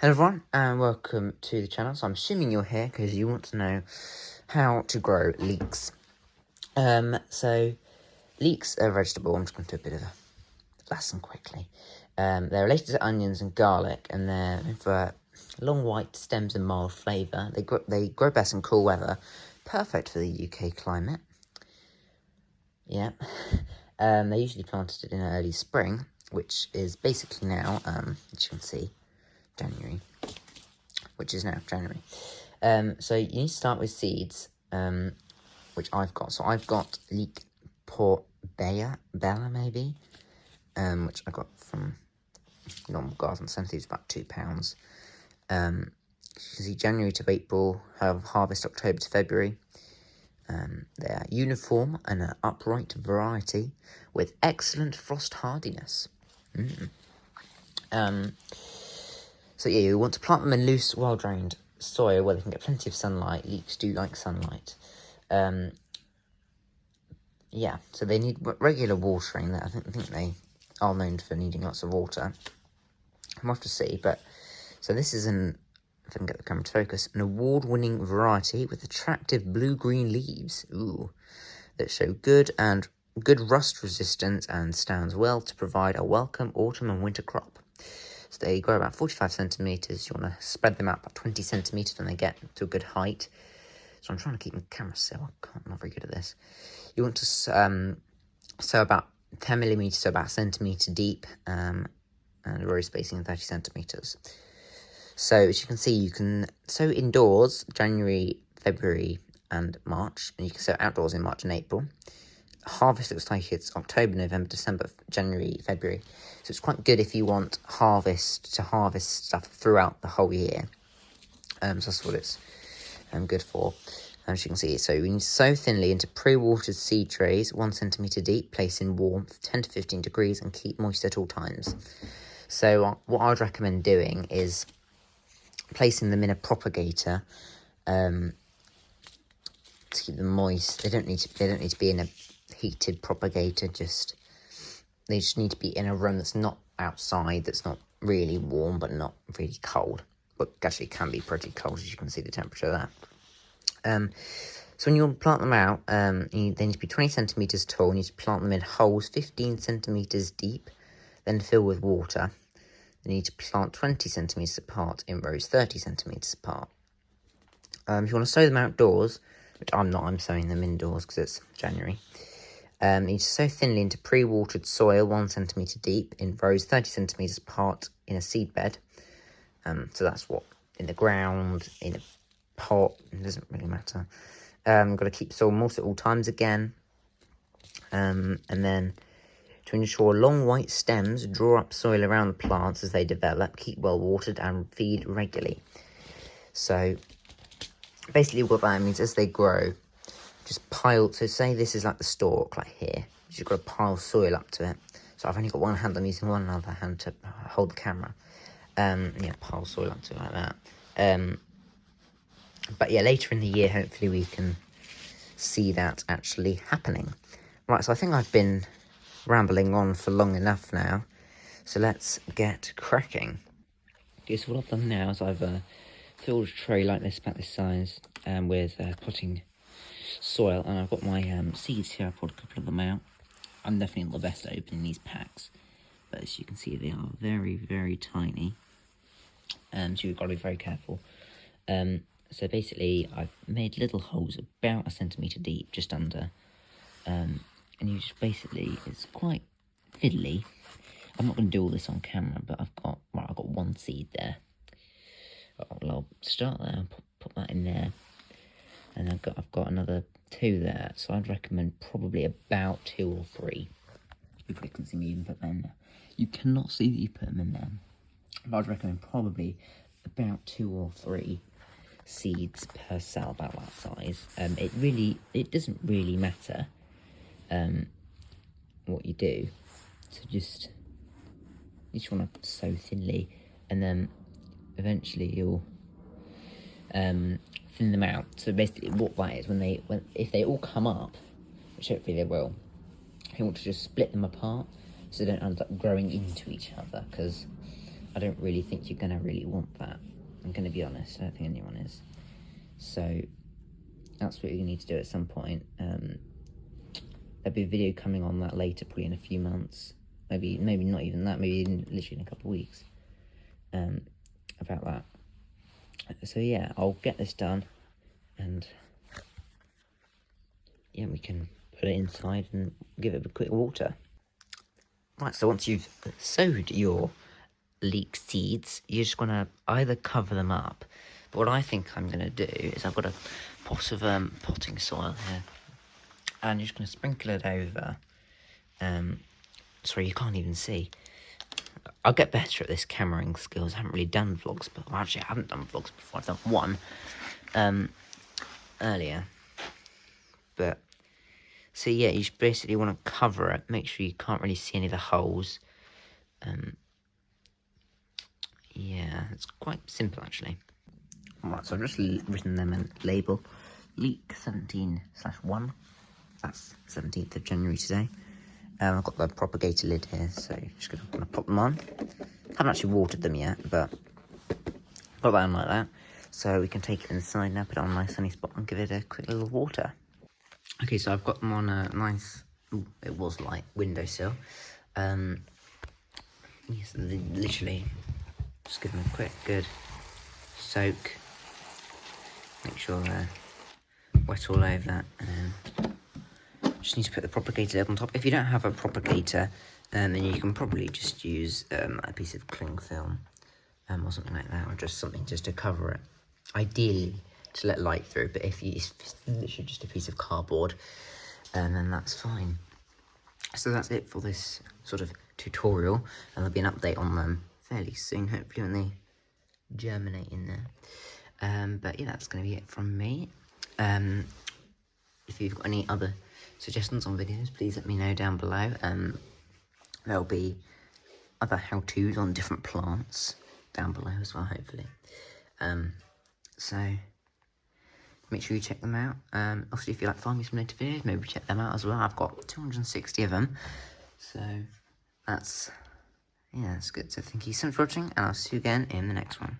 Hello everyone and welcome to the channel. So I'm assuming you're here because you want to know how to grow leeks. So leeks are vegetable. I'm just going to do a bit of a lesson quickly. They're related to onions and garlic, and they're for long white stems and mild flavour. They grow best in cool weather, perfect for the UK climate. Yeah. They're usually planted in early spring, which is basically now, as you can see, January. Which is now January. So you need to start with seeds, which I've got. So I've got Leek Bella maybe, which I got from normal garden centre. It's about £2. You can see January to April, have harvest October to February. They're uniform and an upright variety with excellent frost hardiness. So yeah, you want to plant them in loose, well-drained soil where they can get plenty of sunlight. Leeks do like sunlight. Yeah, so they need regular watering. I think they are known for needing lots of water. We'll have to see, but... So this is if I can get the camera to focus, an award-winning variety with attractive blue-green leaves. Ooh, that show good rust resistance and stands well to provide a welcome autumn and winter crop. So they grow about 45 centimetres. You want to spread them out about 20 centimetres when they get to a good height. So I'm trying to keep the camera still. I'm not very good at this. You want to sow about 10 millimetres, so about a centimetre deep, and a row spacing of 30 centimetres. So as you can see, you can sow indoors January, February and March, and you can sow outdoors in March and April. Harvest looks like it's October, November, December, January, February. So it's quite good if you want harvest stuff throughout the whole year. So that's what it's good for. As you can see, so we need to sow thinly into pre-watered seed trays, 1 centimetre deep, place in warmth, 10 to 15 degrees, and keep moist at all times. So what I would recommend doing is placing them in a propagator to keep them moist. They don't need to be in a heated propagator. They just need to be in a room that's not outside, that's not really warm but not really cold, but actually can be pretty cold, as you can see the temperature there. So when you plant them out, they need to be 20 centimetres tall. You need to plant them in holes 15 centimetres deep, then fill with water. You need to plant 20 centimetres apart in rows 30 centimetres apart. If you want to sow them outdoors, which I'm not, I'm sowing them indoors because it's January. You need to sow thinly into pre-watered soil 1 centimetre deep in rows 30 centimetres apart in a seed bed. So that's what, in the ground, in a pot, it doesn't really matter. Got to keep soil moist at all times again. And then to ensure long white stems, draw up soil around the plants as they develop, keep well watered and feed regularly. So basically what that means, as they grow, just pile, so say this is like the stalk, like here, you just got to pile soil up to it. So I've only got one hand, I'm using one other hand to hold the camera. Yeah, pile soil up to it like that. But yeah, later in the year, hopefully we can see that actually happening. Right, so I think I've been rambling on for long enough now, so let's get cracking. Okay, so what I've done now is I've filled a tray like this, about this size, with potting soil, and I've got my seeds here. I pulled a couple of them out. I'm definitely not the best at opening these packs, but as you can see, they are very, very tiny, so you've got to be very careful. So basically, I've made little holes about a centimetre deep, just under, and you just basically, it's quite fiddly. I'm not going to do all this on camera, but I've got one seed there. Well, I'll start there, put that in there, and I've got another 2 there, so I'd recommend probably about 2 or 3. You probably can see me even put them in there. You cannot see that you put them in there, but I'd recommend probably about 2 or 3 seeds per cell, about that size. It doesn't really matter what you do, so you just want to sow thinly, and then eventually you'll thin them out. So basically what that is, if they all come up, which hopefully they will, you want to just split them apart so they don't end up growing into each other, because I I don't really think you're going to really want that. I'm going to be honest, I don't think anyone is. So that's what you need to do at some point. There'll be a video coming on that later, probably in a few months. Maybe not even that, maybe literally in a couple of weeks. About that. So yeah, I'll get this done, and yeah, we can put it inside and give it a quick water. Right, so once you've sowed your leek seeds, you're just going to either cover them up, but what I think I'm going to do is I've got a pot of potting soil here, and you're just going to sprinkle it over. Sorry, you can't even see. I'll get better at this cameraing skills. I haven't really done vlogs, but well, actually I haven't done vlogs before. I've done one earlier. But so yeah, you just basically want to cover it. Make sure you can't really see any of the holes. Yeah, it's quite simple actually. Alright, so I've just written them a label. Leek 17/1. That's 17th of January today. I've got the propagator lid here, so just going to pop them on. Haven't actually watered them yet, but got that on like that. So we can take it inside now, put it on a nice sunny spot and give it a quick little water. Okay, so I've got them on a nice, it was light, windowsill. Yes, literally, just give them a quick, good soak. Make sure they're wet all over that, and then just need to put the propagator lid on top. If you don't have a propagator, then you can probably just use a piece of cling film or something like that, or just something just to cover it. Ideally, to let light through, but if it's literally just a piece of cardboard, then that's fine. So that's it for this sort of tutorial, and there'll be an update on them fairly soon, hopefully when they germinate in there. But yeah, that's going to be it from me. If you've got any other suggestions on videos, please let me know down below. There'll be other how-tos on different plants down below as well, hopefully. So make sure you check them out. Also, if you like find me some native videos, maybe check them out as well. I've got 260 of them, so that's good. So thank you so much for watching, and I'll see you again in the next one.